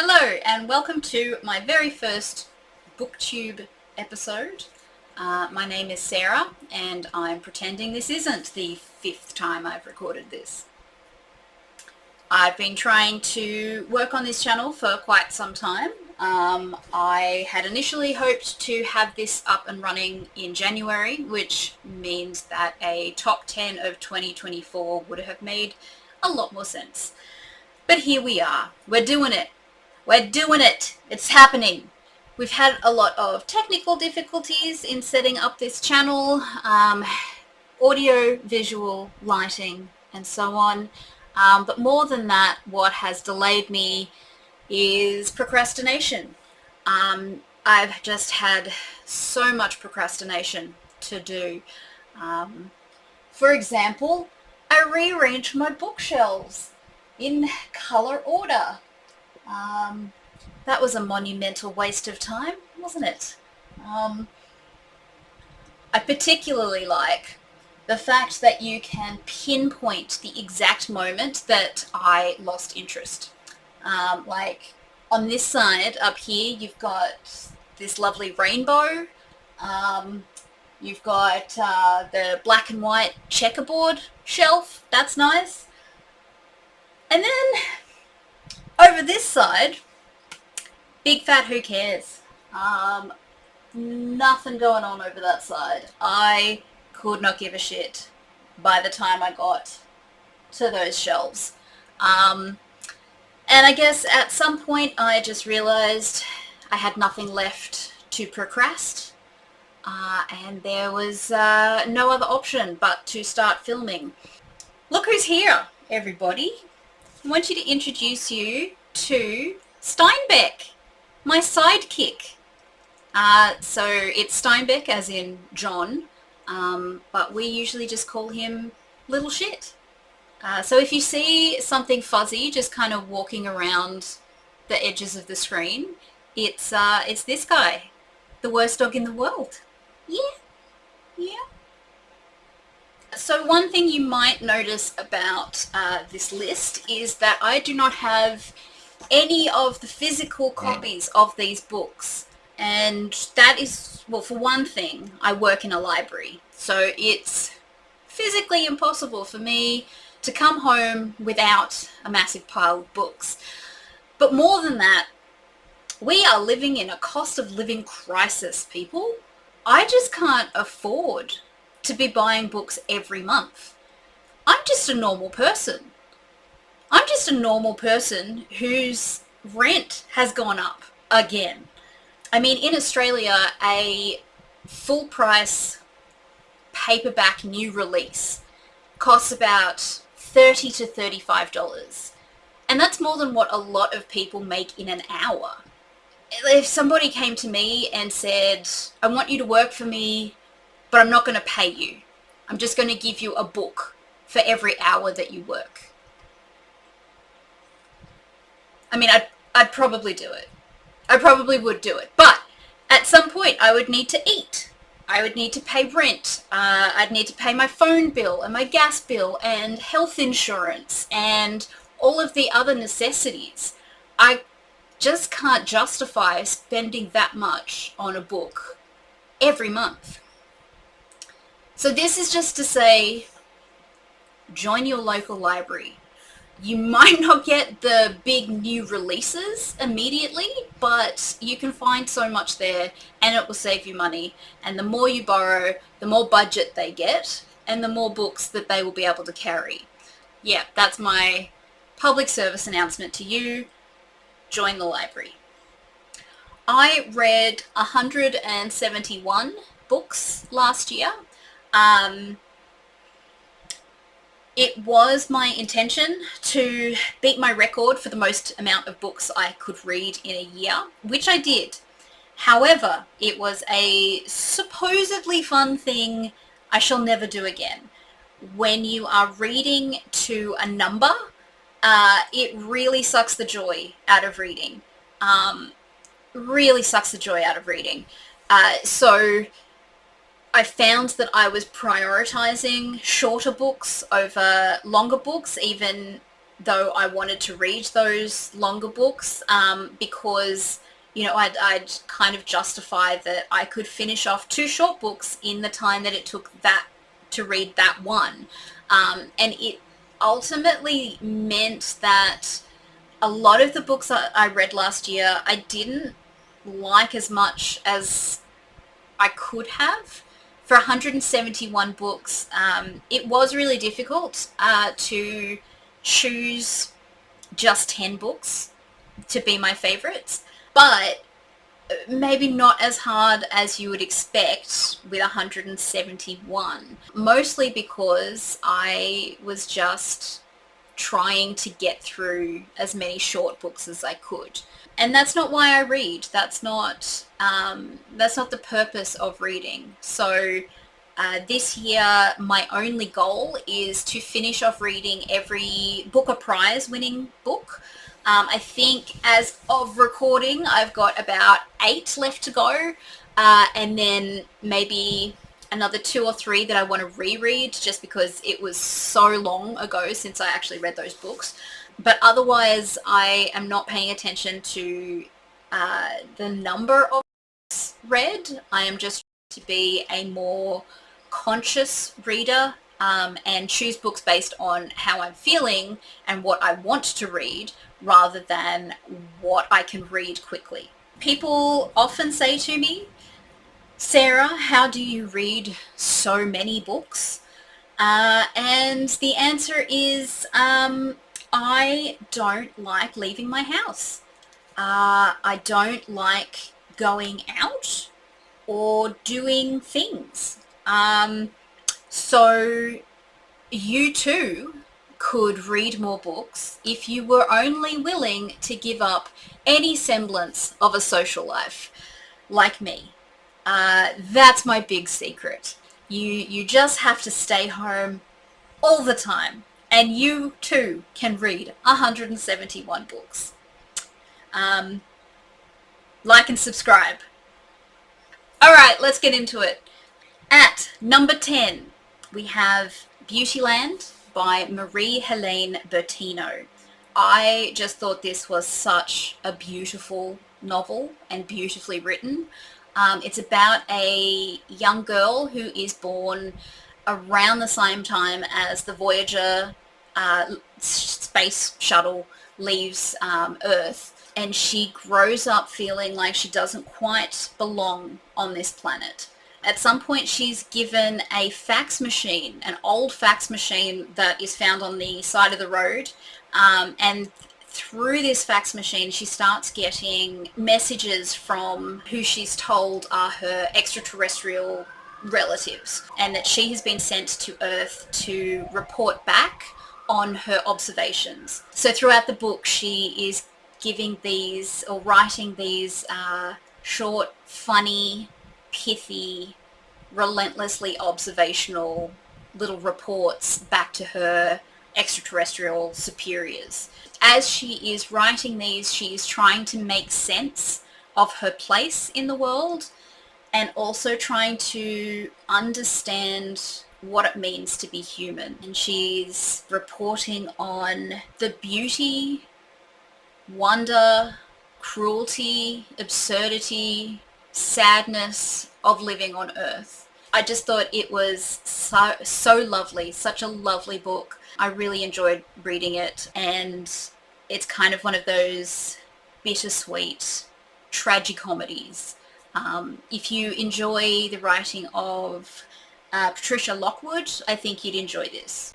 Hello and welcome to my very first Booktube episode. My name is Sarah and I'm pretending this isn't the fifth time I've recorded this. I've been trying to work on this channel for quite some time. I had initially hoped to have this up and running in January, which means that a top 10 of 2024 would have made a lot more sense. But here we are. We're doing it. We're doing it. It's happening. We've had a lot of technical difficulties in setting up this channel, audio, visual, lighting, and so on. But more than that, what has delayed me is procrastination. I've just had so much procrastination to do. For example, I rearranged my bookshelves in color order. That was a monumental waste of time, wasn't it? I particularly like the fact that you can pinpoint the exact moment that I lost interest. Like on this side up here, you've got this lovely rainbow. You've got the black and white checkerboard shelf. That's nice. And then over this side, big fat who cares. Nothing going on over that side. I could not give a shit by the time I got to those shelves. And I guess at some point I just realized I had nothing left to procrast. And there was no other option but to start filming. Look who's here, everybody. I want you to introduce you to Steinbeck, my sidekick. So it's Steinbeck as in John, but we usually just call him Little Shit. So if you see something fuzzy just kind of walking around the edges of the screen, it's this guy, the worst dog in the world. Yeah. So one thing you might notice about this list is that I do not have any of the physical copies of these books. And that is, well, for one thing, I work in a library. So it's physically impossible for me to come home without a massive pile of books. But more than that, we are living in a cost of living crisis, people. I just can't afford to be buying books every month. I'm just a normal person. I'm just a normal person whose rent has gone up again. I mean, in Australia, a full price paperback new release costs about $30 to $35. And that's more than what a lot of people make in an hour. If somebody came to me and said, I want you to work for me, but I'm not going to pay you. I'm just going to give you a book for every hour that you work. I mean, I'd probably do it. I probably would do it. But at some point, I would need to eat. I would need to pay rent. I'd need to pay my phone bill and my gas bill and health insurance and all of the other necessities. I just can't justify spending that much on a book every month. So this is just to say, join your local library. You might not get the big new releases immediately, but you can find so much there and it will save you money. And the more you borrow, the more budget they get and the more books that they will be able to carry. Yeah, that's my public service announcement to you. Join the library. I read 171 books last year. It was my intention to beat my record for the most amount of books I could read in a year, which I did. However, it was a supposedly fun thing I shall never do again. When you are reading to a number, it really sucks the joy out of reading. Really sucks the joy out of reading. So I found that I was prioritizing shorter books over longer books, even though I wanted to read those longer books, because, you know, I'd kind of justify that I could finish off 2 short books in the time that it took that to read that one. And it ultimately meant that a lot of the books that I read last year, I didn't like as much as I could have. For 171 books, it was really difficult to choose just 10 books to be my favorites, but maybe not as hard as you would expect with 171, mostly because I was just trying to get through as many short books as I could. And that's not why I read. That's not the purpose of reading. So this year, my only goal is to finish off reading every Booker Prize winning book. I think as of recording, I've got about 8 left to go, and then maybe another 2 or 3 that I want to reread just because it was so long ago since I actually read those books. But otherwise, I am not paying attention to the number of books read. I am just trying to be a more conscious reader, and choose books based on how I'm feeling and what I want to read rather than what I can read quickly. People often say to me, Sarah, how do you read so many books? And the answer is, I don't like leaving my house. I don't like going out or doing things. So you too could read more books if you were only willing to give up any semblance of a social life, like me. That's my big secret. You just have to stay home all the time, and you too can read 171 books. Like and subscribe. All right, let's get into it. At number 10, we have Beautyland by Marie-Helene Bertino. I just thought this was such a beautiful novel and beautifully written. It's about a young girl who is born around the same time as the Voyager space shuttle leaves Earth, and she grows up feeling like she doesn't quite belong on this planet. At some point, she's given a fax machine, an old fax machine that is found on the side of the road. And through this fax machine, she starts getting messages from who she's told are her extraterrestrial relatives, and that she has been sent to Earth to report back on her observations. So throughout the book, she is giving these, or writing these short, funny, pithy, relentlessly observational little reports back to her extraterrestrial superiors. As she is writing these, she is trying to make sense of her place in the world, and also trying to understand what it means to be human. And she's reporting on the beauty, wonder, cruelty, absurdity, sadness of living on Earth. I just thought it was so lovely, such a lovely book. I really enjoyed reading it, and it's kind of one of those bittersweet tragicomedies. If you enjoy the writing of Patricia Lockwood, I think you'd enjoy this.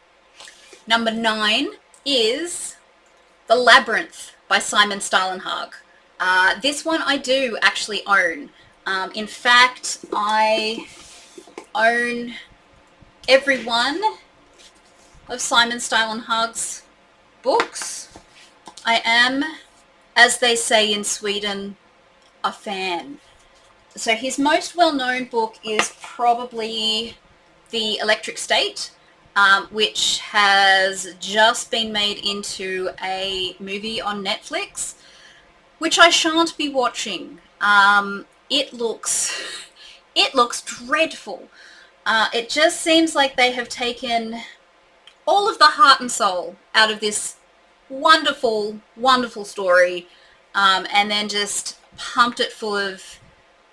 Number 9 is The Labyrinth by Simon Steilenhag. This one I do actually own. In fact, I own every one of Simon Steilenhag's books. I am, as they say in Sweden, a fan. So his most well-known book is probably The Electric State, which has just been made into a movie on Netflix, which I shan't be watching. It looks dreadful. It just seems like they have taken all of the heart and soul out of this wonderful, wonderful story, and then just pumped it full of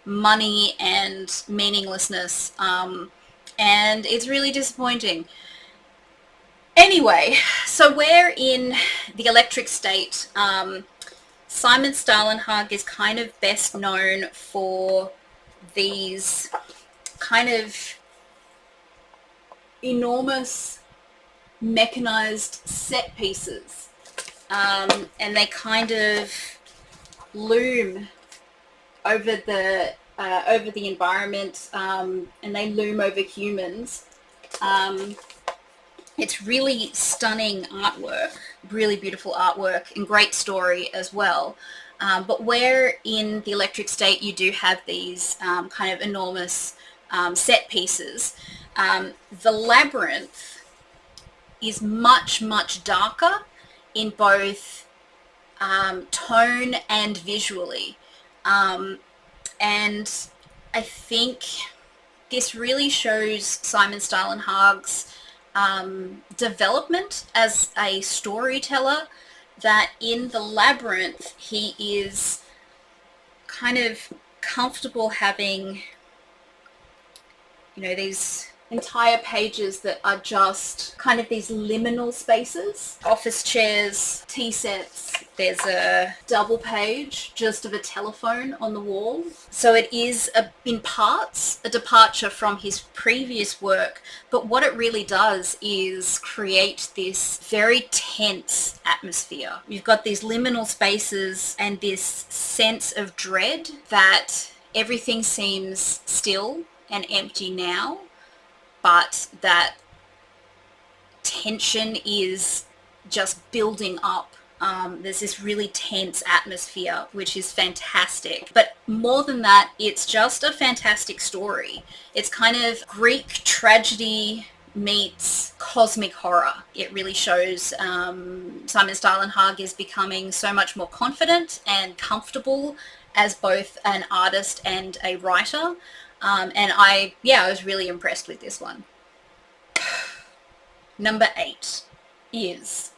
money and meaninglessness, and it's really disappointing. Anyway, so we're in the Electric State. Simon Stalenhag is kind of best known for these kind of enormous mechanized set pieces, and they kind of loom over the environment, and they loom over humans. It's really stunning artwork, really beautiful artwork, and great story as well. But where in the Electric State you do have these kind of enormous set pieces, the labyrinth is much, much darker in both tone and visually. And I think this really shows Simon Stalenhag's development as a storyteller, that in the labyrinth he is kind of comfortable having, these entire pages that are just kind of these liminal spaces. Office chairs, tea sets, there's a double page just of a telephone on the wall. So it is, in parts, a departure from his previous work, but what it really does is create this very tense atmosphere. You've got these liminal spaces and this sense of dread that everything seems still and empty now, but that tension is just building up. There's this really tense atmosphere, which is fantastic. But more than that, it's just a fantastic story. It's kind of Greek tragedy meets cosmic horror. It really shows Simon Stalenhag is becoming so much more confident and comfortable as both an artist and a writer. And I was really impressed with this one. Number 8 is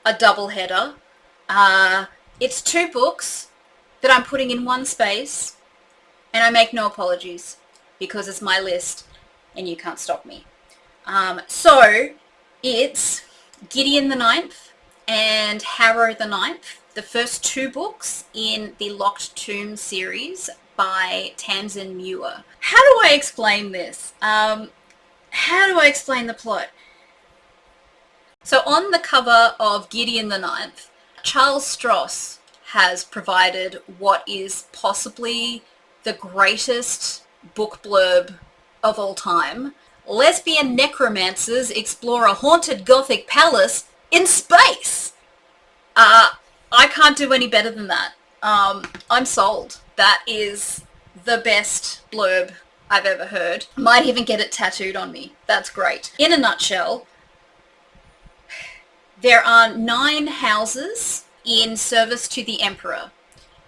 a double header. It's 2 books that I'm putting in one space, and I make no apologies because it's my list and you can't stop me. So it's Gideon the Ninth and Harrow the Ninth, the first 2 books in the Locked Tomb series by Tamsin Muir. How do I explain this? How do I explain the plot? So on the cover of Gideon the Ninth, Charles Stross has provided what is possibly the greatest book blurb of all time. Lesbian necromancers explore a haunted Gothic palace in space. I can't do any better than that. I'm sold. That is the best blurb I've ever heard. Might even get it tattooed on me. That's great. In a nutshell, there are 9 houses in service to the Emperor.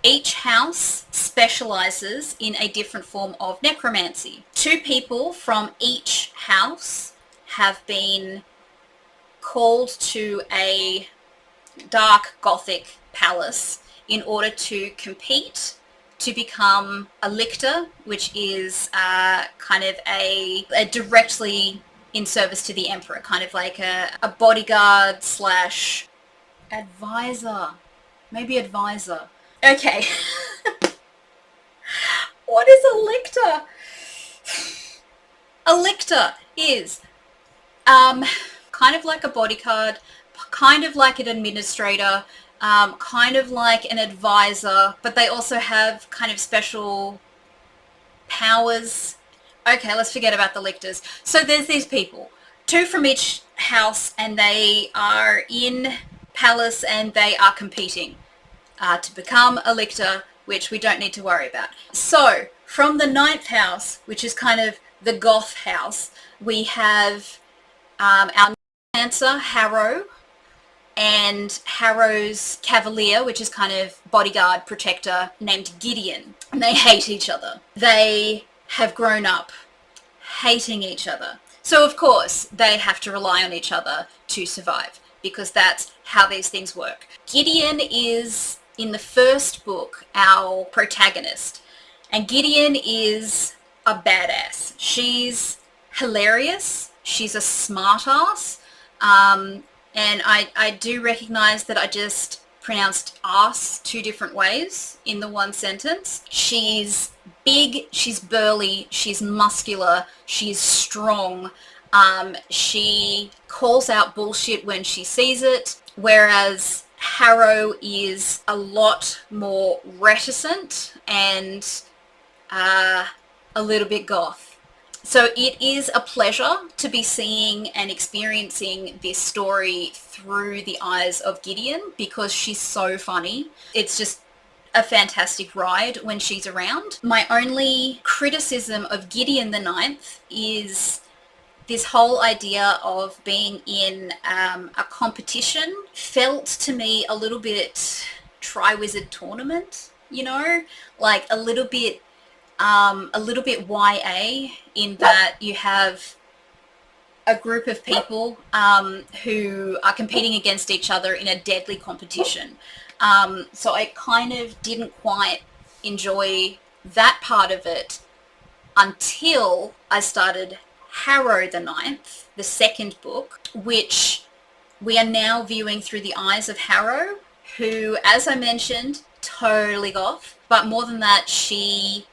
Each house specializes in a different form of necromancy. 2 people from each house have been called to a dark Gothic palace in order to compete to become a lictor, which is kind of a directly in service to the Emperor, kind of like a bodyguard slash advisor. Maybe advisor. Okay. What is a lictor? A lictor is kind of like a bodyguard, kind of like an administrator, kind of like an advisor, but they also have kind of special powers. Okay, let's forget about the lictors. So there's these people, 2 from each house, and they are in palace and they are competing to become a lictor, which we don't need to worry about. So from the 9th house, which is kind of the goth house, we have our necromancer, Harrow, and Harrow's cavalier, which is kind of bodyguard protector, named Gideon. And they hate each other. They have grown up hating each other. So of course they have to rely on each other to survive, because that's how these things work. Gideon is, in the first book, our protagonist. And Gideon is a badass. She's hilarious. She's a smartass. And I do recognize that I just pronounced ass 2 different ways in the one sentence. She's big, she's burly, she's muscular, she's strong. She calls out bullshit when she sees it, whereas Harrow is a lot more reticent and a little bit goth. So it is a pleasure to be seeing and experiencing this story through the eyes of Gideon, because she's so funny. It's just a fantastic ride when she's around. My only criticism of Gideon the Ninth is this whole idea of being in a competition felt to me a little bit Triwizard Tournament, like a little bit YA, in that you have a group of people who are competing against each other in a deadly competition. So I kind of didn't quite enjoy that part of it until I started Harrow the Ninth, the second book, which we are now viewing through the eyes of Harrow, who, as I mentioned, totally goth. But more than that, she,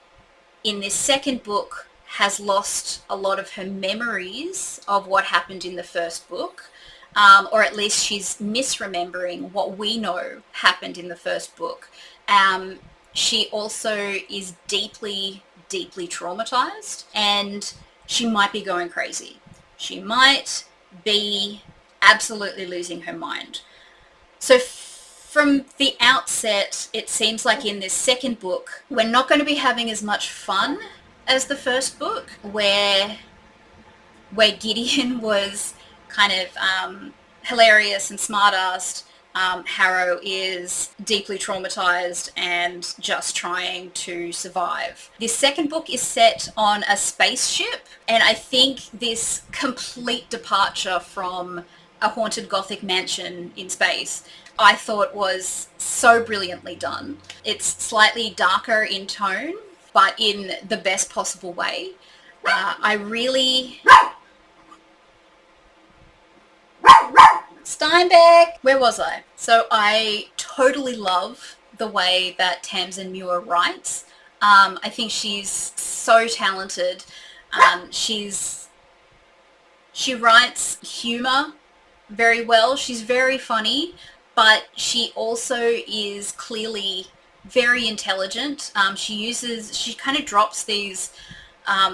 in this second book, has lost a lot of her memories of what happened in the first book, or at least she's misremembering what we know happened in the first book. She also is deeply, deeply traumatized, and she might be going crazy. She might be absolutely losing her mind. So from the outset, it seems like in this second book, we're not going to be having as much fun as the first book, where Gideon was kind of hilarious and smart-assed. Harrow is deeply traumatized and just trying to survive. This second book is set on a spaceship, and I think this complete departure from a haunted gothic mansion in space, I thought was so brilliantly done. It's slightly darker in tone, but in the best possible way. I really... Steinbeck! Where was I? So I totally love the way that Tamsin Muir writes. I think she's so talented. She writes humor very well. She's very funny, but she also is clearly very intelligent. She kind of drops these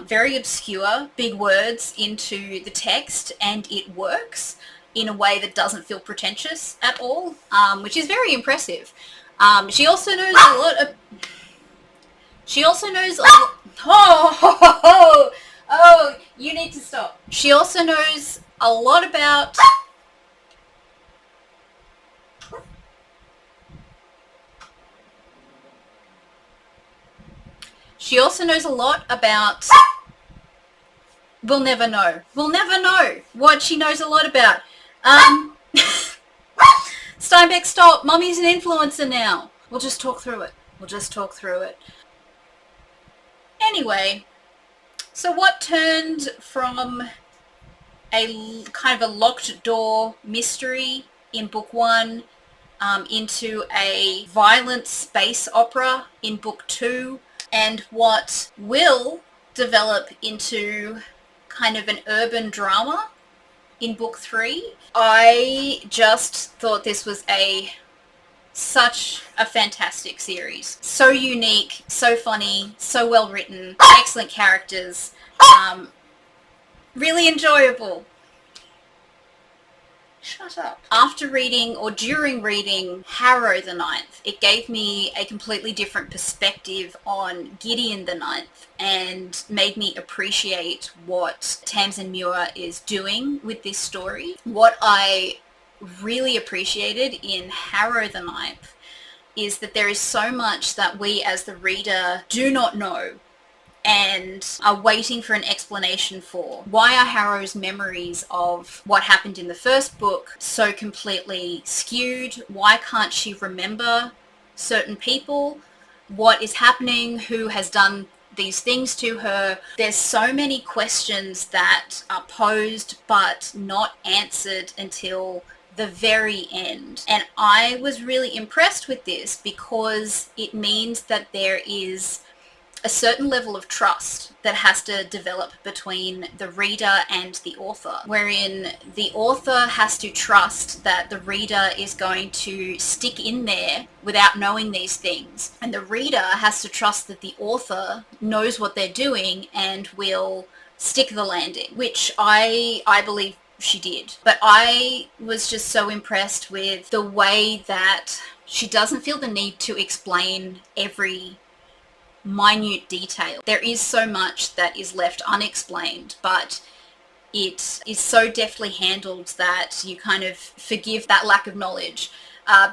very obscure big words into the text, and it works in a way that doesn't feel pretentious at all, which is very impressive. She also knows a lot of... Oh, you need to stop. She also knows a lot about... She also knows a lot about... We'll never know. We'll never know what she knows a lot about. Steinbeck, stop. Mummy's an influencer now. We'll just talk through it. Anyway, so what turned from a kind of a locked door mystery in book 1 into a violent space opera in book 2, and what will develop into kind of an urban drama in book 3. I just thought this was such a fantastic series. So unique, so funny, so well written, excellent characters, really enjoyable. Shut up. After reading, or during reading, Harrow the Ninth, it gave me a completely different perspective on Gideon the Ninth, and made me appreciate what Tamsin Muir is doing with this story. What I really appreciated in Harrow the Ninth is that there is so much that we as the reader do not know, and are waiting for an explanation for why are Harrow's memories of what happened in the first book so completely skewed? Why can't she remember certain people? What is happening? Who has done these things to her? There's so many questions that are posed but not answered until the very end. And I was really impressed with this because it means that there is a certain level of trust that has to develop between the reader and the author, wherein the author has to trust that the reader is going to stick in there without knowing these things, and the reader has to trust that the author knows what they're doing and will stick the landing, which I believe she did. But I was just so impressed with the way that she doesn't feel the need to explain every minute detail. There is so much that is left unexplained, but it is so deftly handled that you kind of forgive that lack of knowledge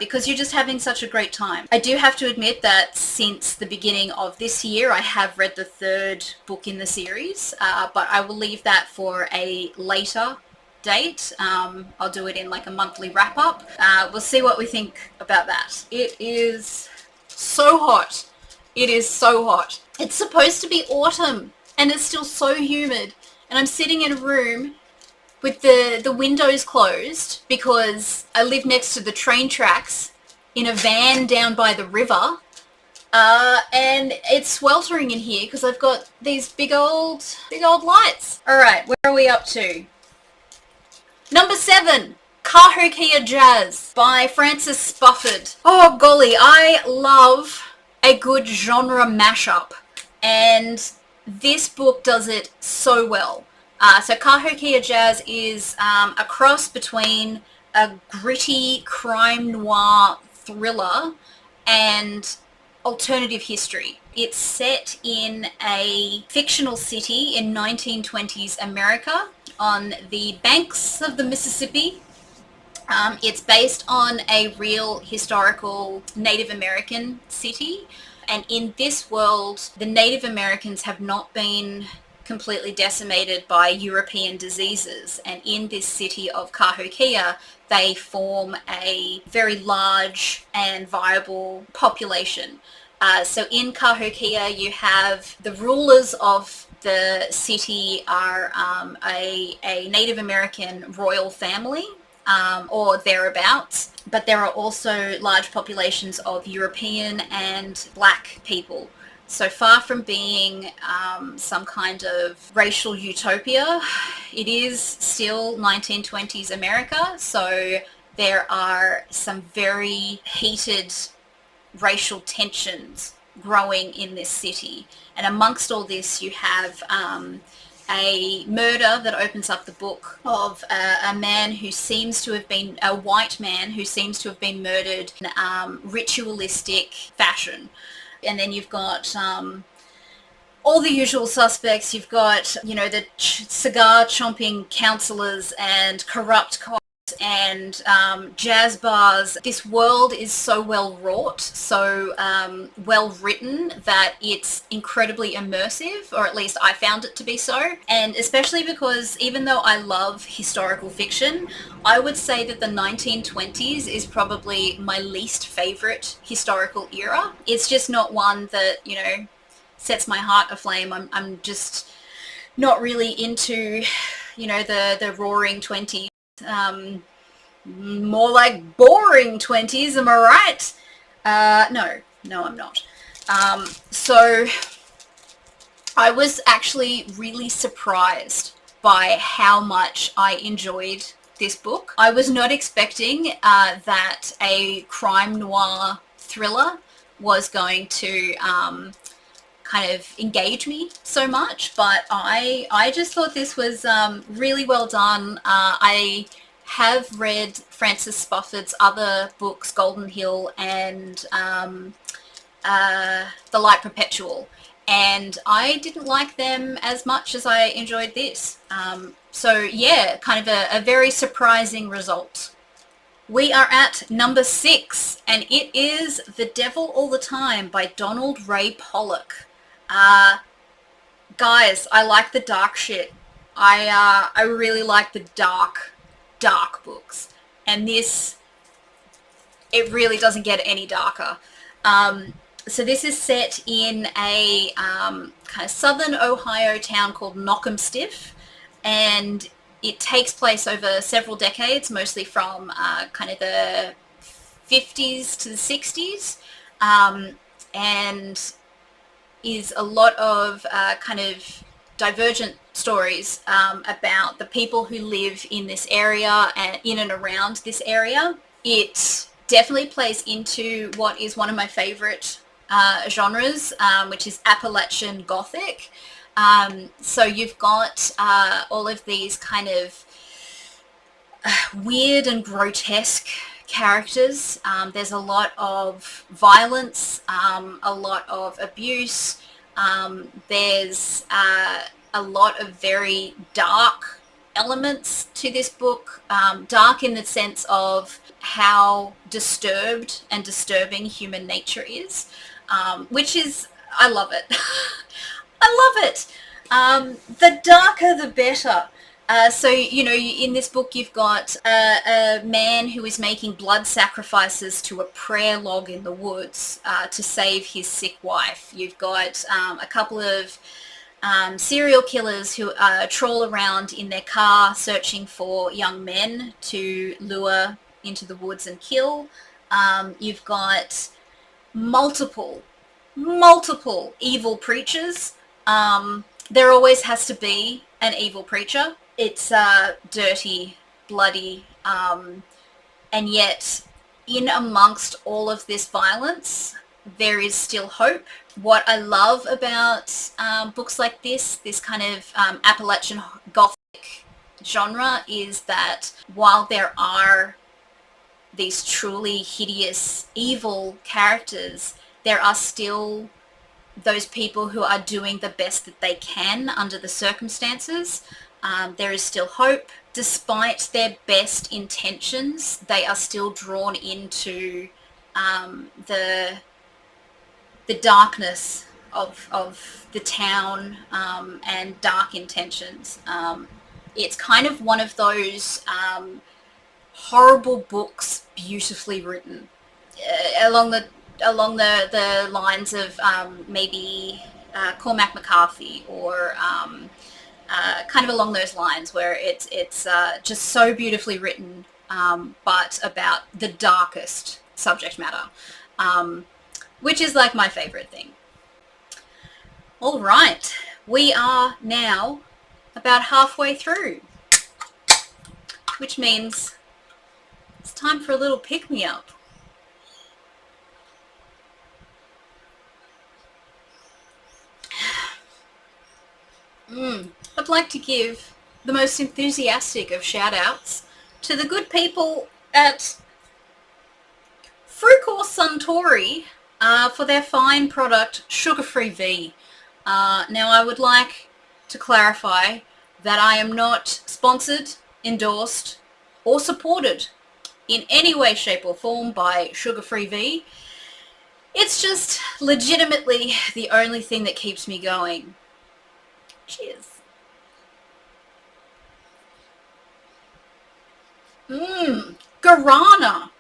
because you're just having such a great time. I do have to admit that since the beginning of this year, I have read the third book in the series, but I will leave that for a later date. I'll do it in like a monthly wrap-up. We'll see what we think about that. It is so hot. It is so hot. It's supposed to be autumn and it's still so humid. And I'm sitting in a room with the windows closed because I live next to the train tracks in a van down by the river. And it's sweltering in here because I've got these big old lights. All right, where are we up to? Number 7. Cahokia Jazz by Frances Spufford. Oh golly, I love a good genre mashup, and this book does it so well. So Cahokia Jazz is a cross between a gritty crime noir thriller and alternative history. It's set in a fictional city in 1920s America on the banks of the Mississippi. It's based on a real historical Native American city, and in this world the Native Americans have not been completely decimated by European diseases, and in this city of Cahokia they form a very large and viable population. So in Cahokia you have the rulers of the city are a Native American royal family, or thereabouts, but there are also large populations of European and black people. So far from being some kind of racial utopia, it is still 1920s America, so there are some very heated racial tensions growing in this city. And amongst all this you have a murder that opens up the book of a man who seems to have been, a white man who seems to have been murdered in ritualistic fashion. And then you've got all the usual suspects. You've got, you know, the cigar chomping counselors and corrupt cops and jazz bars. This world is so well wrought, so well written, that it's incredibly immersive, or at least I found it to be so. And especially because even though I love historical fiction, I would say that the 1920s is probably my least favorite historical era. It's just not one that, you know, sets my heart aflame. I'm just not really into, you know, the roaring 20s. More like boring 20s, am I right? No, I'm not. So I was actually really surprised by how much I enjoyed this book. I was not expecting that a crime noir thriller was going to kind of engage me so much, but I just thought this was really well done. I have read Frances Spufford's other books, Golden Hill and The Light Perpetual, and I didn't like them as much as I enjoyed this. So yeah, kind of a very surprising result. We are at number 6, and it is The Devil All the Time by Donald Ray Pollock. Guys, I like the dark shit. I really like the dark books, and this, it really doesn't get any darker. So this is set in a kind of southern Ohio town called Knockemstiff, and it takes place over several decades, mostly from kind of the 50s to the 60s, and is a lot of kind of divergent stories about the people who live in this area and in and around this area. It definitely plays into what is one of my favorite genres, which is Appalachian Gothic. So you've got all of these kind of weird and grotesque characters. There's a lot of violence, a lot of abuse. There's a lot of very dark elements to this book. Dark in the sense of how disturbed and disturbing human nature is, which is, I love it. I love it. The darker, the better. So, you know, in this book you've got a man who is making blood sacrifices to a prayer log in the woods to save his sick wife. You've got a couple of serial killers who troll around in their car searching for young men to lure into the woods and kill. You've got multiple evil preachers. There always has to be an evil preacher. It's dirty, bloody, and yet in amongst all of this violence, there is still hope. What I love about books like this kind of Appalachian Gothic genre, is that while there are these truly hideous, evil characters, there are still those people who are doing the best that they can under the circumstances. There is still hope. Despite their best intentions, they are still drawn into the darkness of the town and dark intentions. It's kind of one of those horrible books, beautifully written, along the lines of maybe Cormac McCarthy, or kind of along those lines, where it's just so beautifully written, but about the darkest subject matter, which is like my favorite thing. All right, we are now about halfway through, which means it's time for a little pick-me-up. I'd like to give the most enthusiastic of shout-outs to the good people at Frucor Suntory for their fine product, Sugar-Free V. Now, I would like to clarify that I am not sponsored, endorsed, or supported in any way, shape, or form by Sugar-Free V. It's just legitimately the only thing that keeps me going. Cheers. Guarana.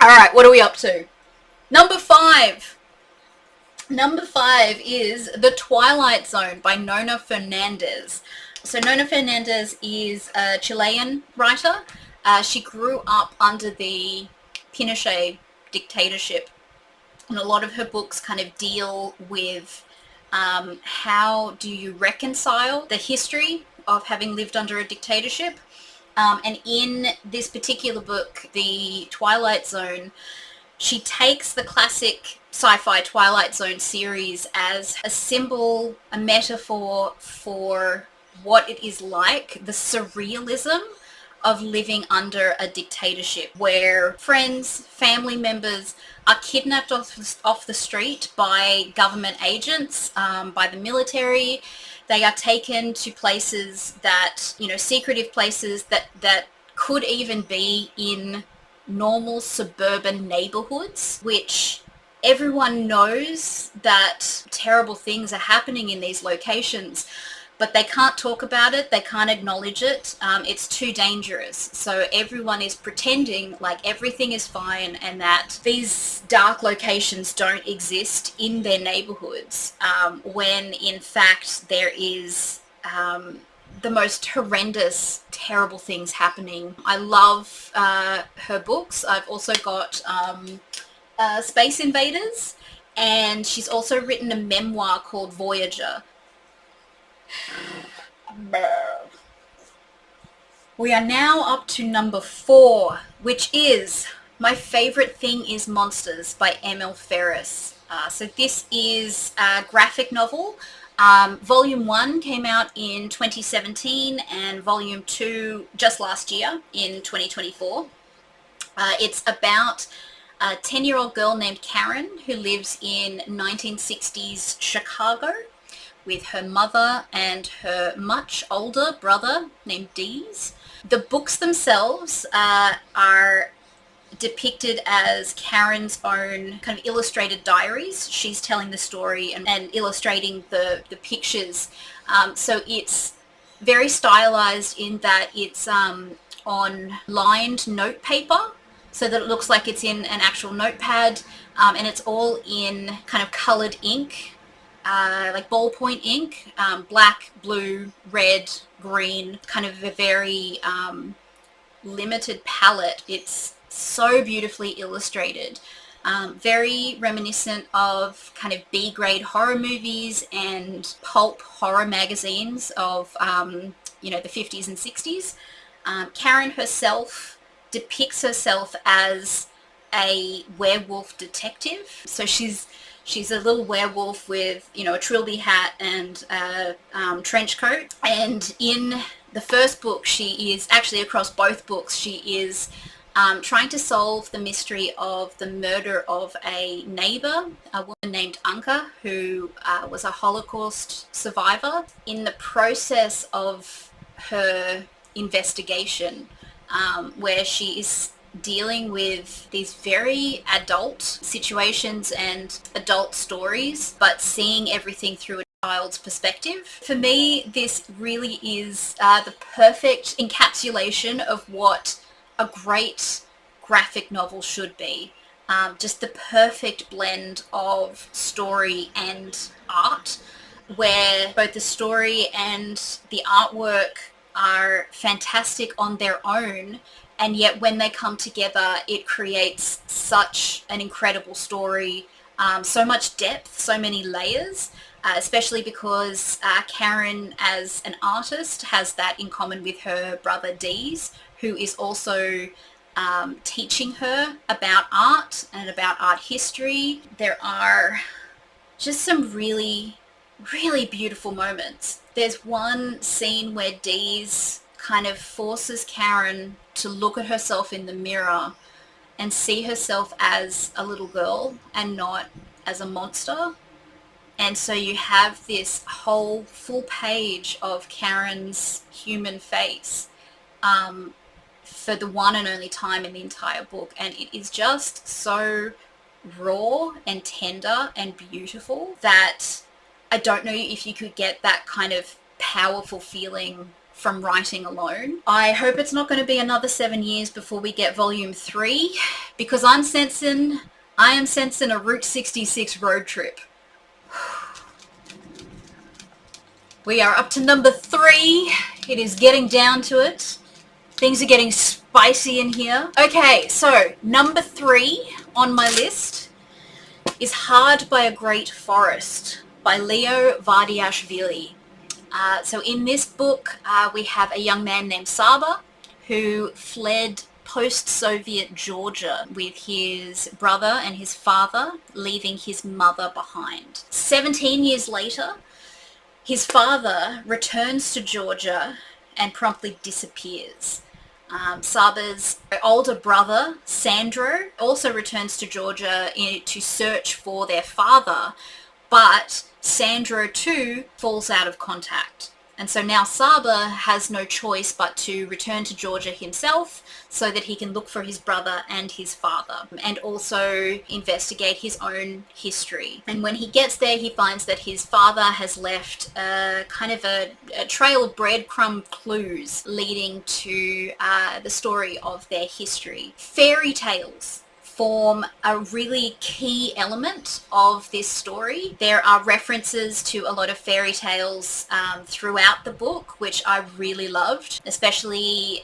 Alright, what are we up to? Number 5. Number 5 is The Twilight Zone by Nona Fernandez. So Nona Fernandez is a Chilean writer. She grew up under the Pinochet dictatorship, and a lot of her books kind of deal with how do you reconcile the history of having lived under a dictatorship. And in this particular book, The Twilight Zone, she takes the classic sci-fi Twilight Zone series as a symbol, a metaphor for what it is like, the surrealism of living under a dictatorship, where friends, family members are kidnapped off the street by government agents, by the military. They are taken to places that, you know, secretive places that could even be in normal suburban neighborhoods, which everyone knows that terrible things are happening in these locations, but they can't talk about it, they can't acknowledge it. It's too dangerous. So everyone is pretending like everything is fine and that these dark locations don't exist in their neighborhoods, when in fact there is the most horrendous, terrible things happening. I love her books. I've also got Space Invaders, and she's also written a memoir called Voyager. We are now up to number 4, which is My Favorite Thing is Monsters by Emil Ferris. So this is a graphic novel. Volume 1 came out in 2017 and Volume 2 just last year in 2024. It's about a 10-year-old girl named Karen who lives in 1960s Chicago with her mother and her much older brother named Dees. The books themselves are depicted as Karen's own kind of illustrated diaries. She's telling the story and illustrating the pictures. So it's very stylized in that it's on lined note paper, so that it looks like it's in an actual notepad, and it's all in kind of colored ink, like ballpoint ink, black, blue, red, green, kind of a very limited palette. It's so beautifully illustrated, very reminiscent of kind of B-grade horror movies and pulp horror magazines of, the 50s and 60s. Karen herself depicts herself as a werewolf detective. So she's a little werewolf with, a trilby hat and a trench coat. And in the first book, she is actually, across both books, she is trying to solve the mystery of the murder of a neighbor, a woman named Anka, who was a Holocaust survivor. In the process of her investigation, where she is dealing with these very adult situations and adult stories, but seeing everything through a child's perspective. For me, this really is the perfect encapsulation of what a great graphic novel should be. Just the perfect blend of story and art, where both the story and the artwork are fantastic on their own, and yet when they come together it creates such an incredible story, so much depth, so many layers, especially because Karen as an artist has that in common with her brother Dees, who is also teaching her about art and about art history. There are just some really, really beautiful moments. There's one scene where Dees kind of forces Karen to look at herself in the mirror and see herself as a little girl and not as a monster. And so you have this whole full page of Karen's human face for the one and only time in the entire book. And it is just so raw and tender and beautiful that I don't know if you could get that kind of powerful feeling from writing alone. I hope it's not going to be another 7 years before we get volume 3, because I am sensing a Route 66 road trip. We are up to number 3. It is getting down to it. Things are getting spicy in here. Okay, so number 3 on my list is Hard by a Great Forest by Leo Vardiashvili. So in this book, we have a young man named Saba who fled post-Soviet Georgia with his brother and his father, leaving his mother behind. 17 years later, his father returns to Georgia and promptly disappears. Saba's older brother, Sandro, also returns to Georgia to search for their father, but Sandro too falls out of contact. And so now Saba has no choice but to return to Georgia himself so that he can look for his brother and his father, and also investigate his own history. And when he gets there, he finds that his father has left a trail of breadcrumb clues leading to the story of their history. Fairy tales form a really key element of this story. There are references to a lot of fairy tales throughout the book, which I really loved, especially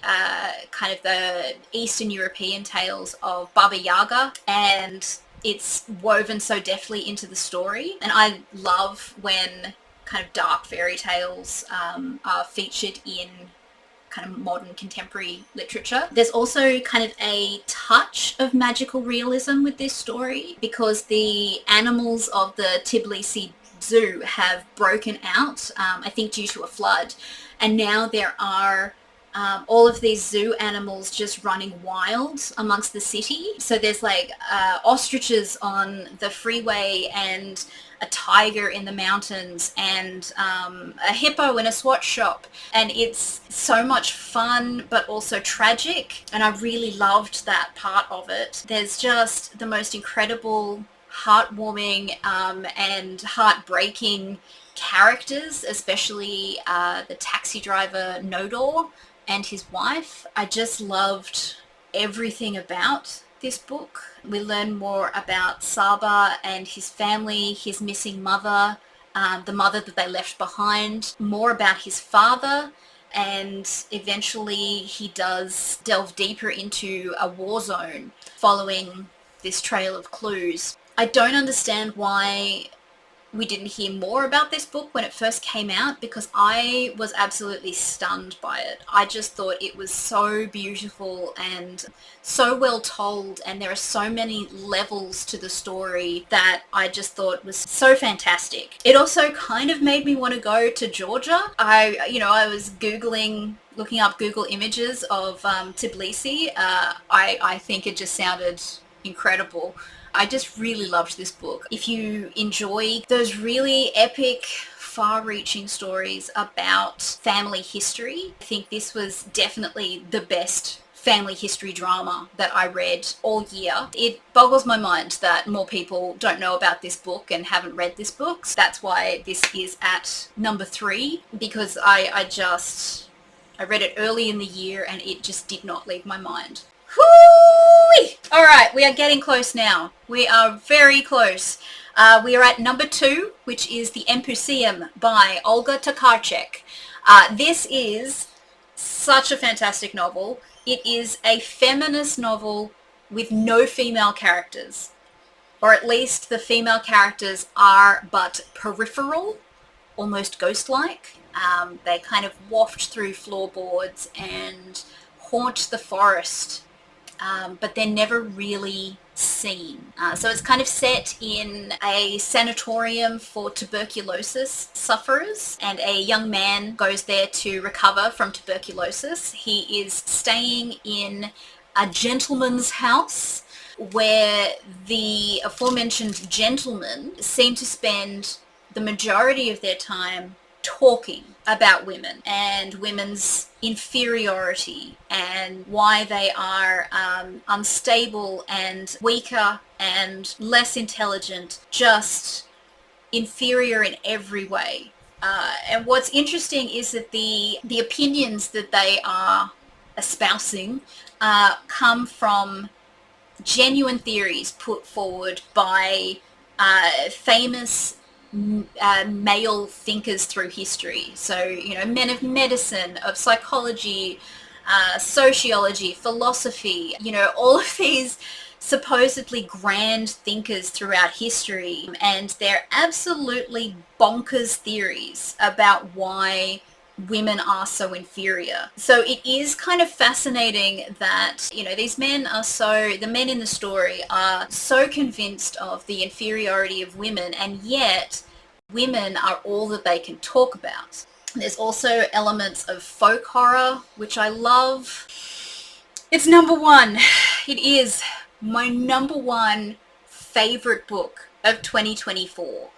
kind of the Eastern European tales of Baba Yaga, and it's woven so deftly into the story. And I love when kind of dark fairy tales are featured in kind of modern contemporary literature. There's also kind of a touch of magical realism with this story because the animals of the Tbilisi Zoo have broken out, I think due to a flood, and now there are all of these zoo animals just running wild amongst the city. So there's like ostriches on the freeway, and a tiger in the mountains, and a hippo in a swat shop. And it's so much fun, but also tragic. And I really loved that part of it. There's just the most incredible, heartwarming and heartbreaking characters, especially the taxi driver Nodor and his wife. I just loved everything about this book. We learn more about Saba and his family, his missing mother, the mother that they left behind, more about his father, and eventually he does delve deeper into a war zone following this trail of clues. I don't understand why we didn't hear more about this book when it first came out, because I was absolutely stunned by it. I just thought it was so beautiful and so well told, and there are so many levels to the story that I just thought was so fantastic. It also kind of made me want to go to Georgia. I was looking up Google images of Tbilisi. I think it just sounded incredible. I just really loved this book. If you enjoy those really epic, far-reaching stories about family history, I think this was definitely the best family history drama that I read all year. It boggles my mind that more people don't know about this book and haven't read this book. That's why this is at number 3, because I read it early in the year and it just did not leave my mind. Whoo-wee! All right, we are getting close now. We are very close. We are at number 2, which is The Empuseum by Olga Tokarczuk. This is such a fantastic novel. It is a feminist novel with no female characters, or at least the female characters are but peripheral, almost ghost-like. They kind of waft through floorboards and haunt the forest, but they're never really seen. So it's kind of set in a sanatorium for tuberculosis sufferers, and a young man goes there to recover from tuberculosis. He is staying in a gentleman's house where the aforementioned gentlemen seem to spend the majority of their time talking about women and women's inferiority and why they are unstable and weaker and less intelligent, just inferior in every way. And what's interesting is that the opinions that they are espousing come from genuine theories put forward by famous male thinkers through history. So, men of medicine, of psychology, sociology, philosophy, all of these supposedly grand thinkers throughout history, and they're absolutely bonkers theories about why women are so inferior. So it is kind of fascinating that, the men in the story are so convinced of the inferiority of women, and yet women are all that they can talk about. There's also elements of folk horror, which I love. It's number 1. It is my number 1 favorite book of 2024.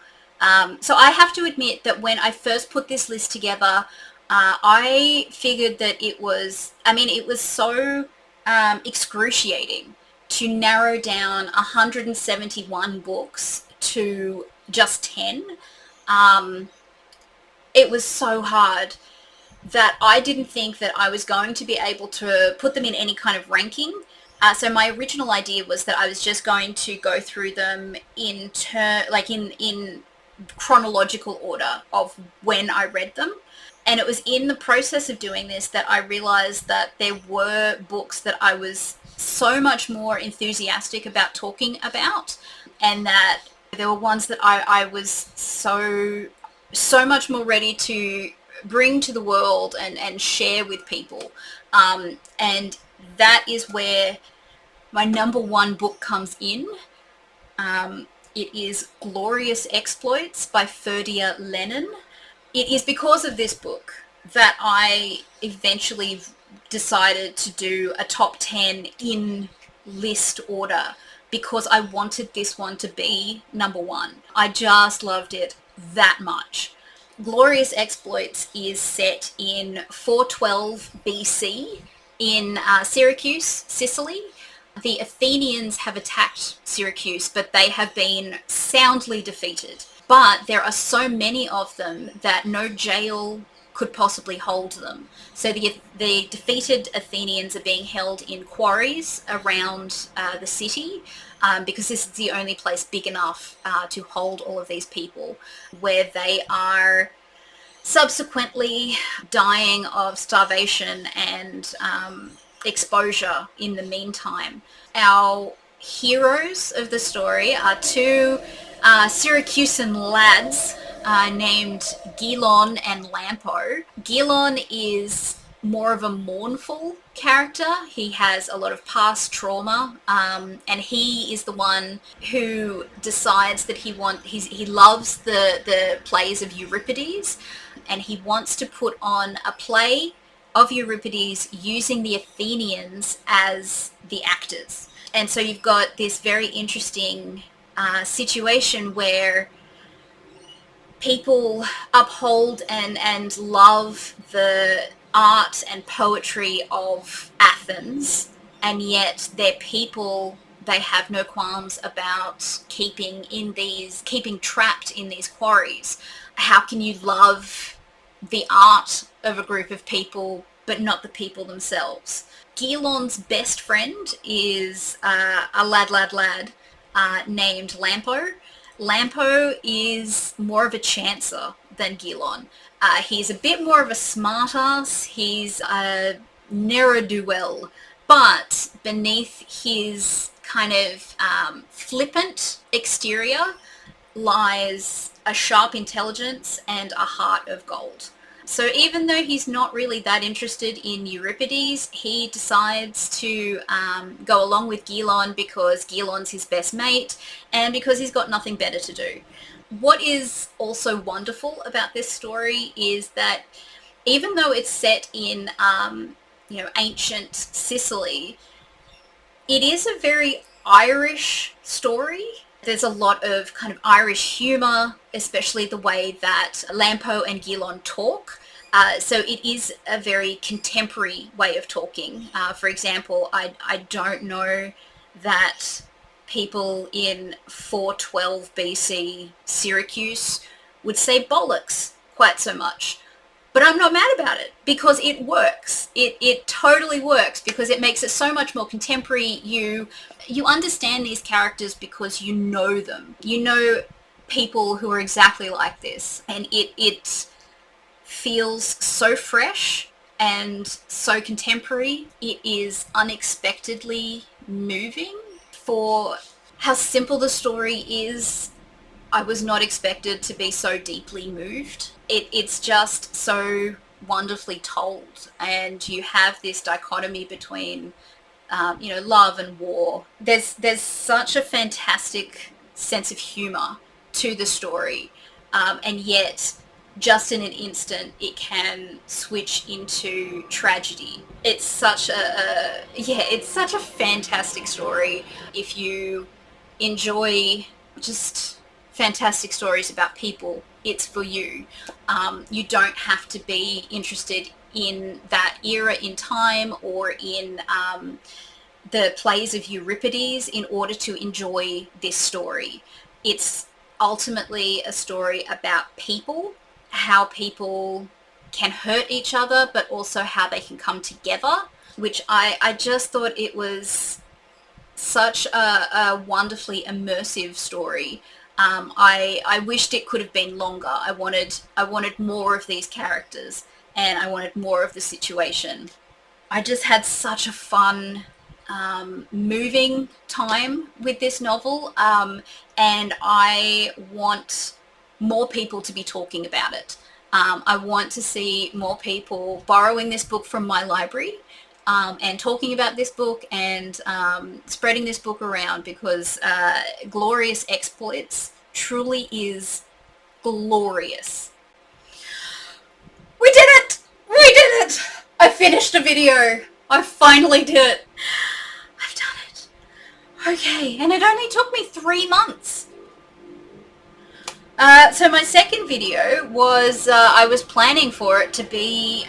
So I have to admit that when I first put this list together, I figured that it was so excruciating to narrow down 171 books to just 10. Um, it was so hard that I didn't think that I was going to be able to put them in any kind of ranking. So my original idea was that I was just going to go through them in chronological order of when I read them. And it was in the process of doing this that I realized that there were books that I was so much more enthusiastic about talking about, and that there were ones that I was so much more ready to bring to the world and share with people. And that is where my number one book comes in. It is Glorious Exploits by Ferdia Lennon. It is because of this book that I eventually decided to do a top 10 in list order, because I wanted this one to be number one. I just loved it that much. Glorious Exploits is set in 412 BC in Syracuse, Sicily. The Athenians have attacked Syracuse, but they have been soundly defeated. But there are so many of them that no jail could possibly hold them. So the defeated Athenians are being held in quarries around the city, because this is the only place big enough to hold all of these people, where they are subsequently dying of starvation and exposure in the meantime. Our heroes of the story are two Syracusan lads named Gilon and Lampo. Gilon is more of a mournful character. He has a lot of past trauma, and he is the one who decides that he loves the plays of Euripides, and he wants to put on a play of Euripides using the Athenians as the actors. And so you've got this very interesting situation where people uphold and love the art and poetry of Athens, and yet their people, they have no qualms about keeping trapped in these quarries. How can you love the art of a group of people but not the people themselves? Gilon's best friend is a lad named Lampo. Lampo is more of a chancer than Gilon. He's a bit more of a smartass. He's a ne'er-do-well. But beneath his kind of flippant exterior lies a sharp intelligence and a heart of gold. So even though he's not really that interested in Euripides, he decides to go along with Gilon because Gilon's his best mate and because he's got nothing better to do. What is also wonderful about this story is that even though it's set in ancient Sicily, it is a very Irish story. There's a lot of kind of Irish humour, especially the way that Lampo and Gilon talk. So it is a very contemporary way of talking. For example, I don't know that people in 412 BC Syracuse would say bollocks quite so much. But I'm not mad about it because it works. It totally works because it makes it so much more contemporary. You understand these characters because you know them. You know people who are exactly like this. And it feels so fresh and so contemporary. It is unexpectedly moving. For how simple the story is, I was not expected to be so deeply moved. It's just so wonderfully told, and you have this dichotomy between, love and war. There's such a fantastic sense of humor to the story, and yet just in an instant it can switch into tragedy. It's such a fantastic story. If you enjoy just fantastic stories about people, it's for you. You don't have to be interested in that era in time or in the plays of Euripides in order to enjoy this story. It's ultimately a story about people, how people can hurt each other, but also how they can come together, which I just thought it was such a wonderfully immersive story. I wished it could have been longer. I wanted more of these characters, and I wanted more of the situation. I just had such a fun, moving time with this novel, and I want more people to be talking about it. I want to see more people borrowing this book from my library, and talking about this book, and spreading this book around, because Glorious Exploits truly is glorious. We did it! We did it! I finished a video. I finally did it. I've done it. Okay, and it only took me 3 months. So my second video was, I was planning for it to be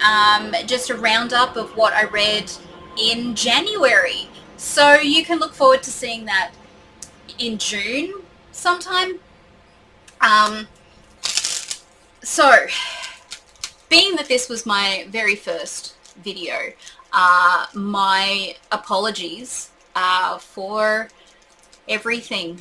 just a roundup of what I read in January. So you can look forward to seeing that in June sometime. So, being that this was my very first video, my apologies for everything.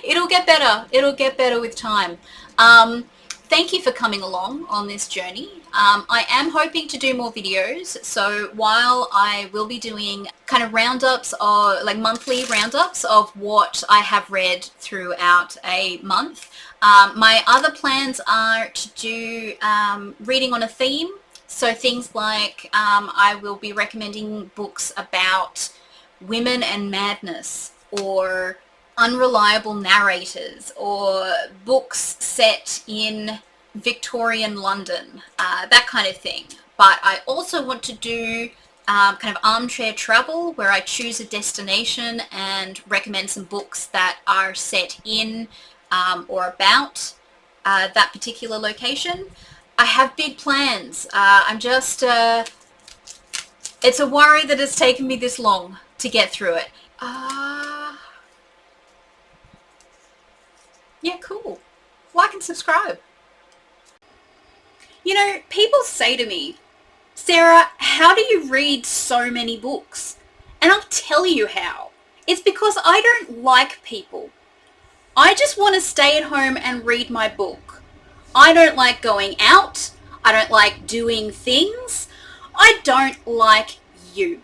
It'll get better. It'll get better with time. Thank you for coming along on this journey. I am hoping to do more videos. So while I will be doing kind of roundups, or like monthly roundups of what I have read throughout a month, my other plans are to do reading on a theme. So things like I will be recommending books about women and madness, or unreliable narrators, or books set in Victorian London, that kind of thing. But I also want to do kind of armchair travel, where I choose a destination and recommend some books that are set in or about that particular location. I have big plans. I'm just, it's a worry that it's taken me this long to get through it. Yeah, cool. Like and subscribe. You know, people say to me, Sarah, how do you read so many books? And I'll tell you how. It's because I don't like people. I just want to stay at home and read my book. I don't like going out. I don't like doing things. I don't like you.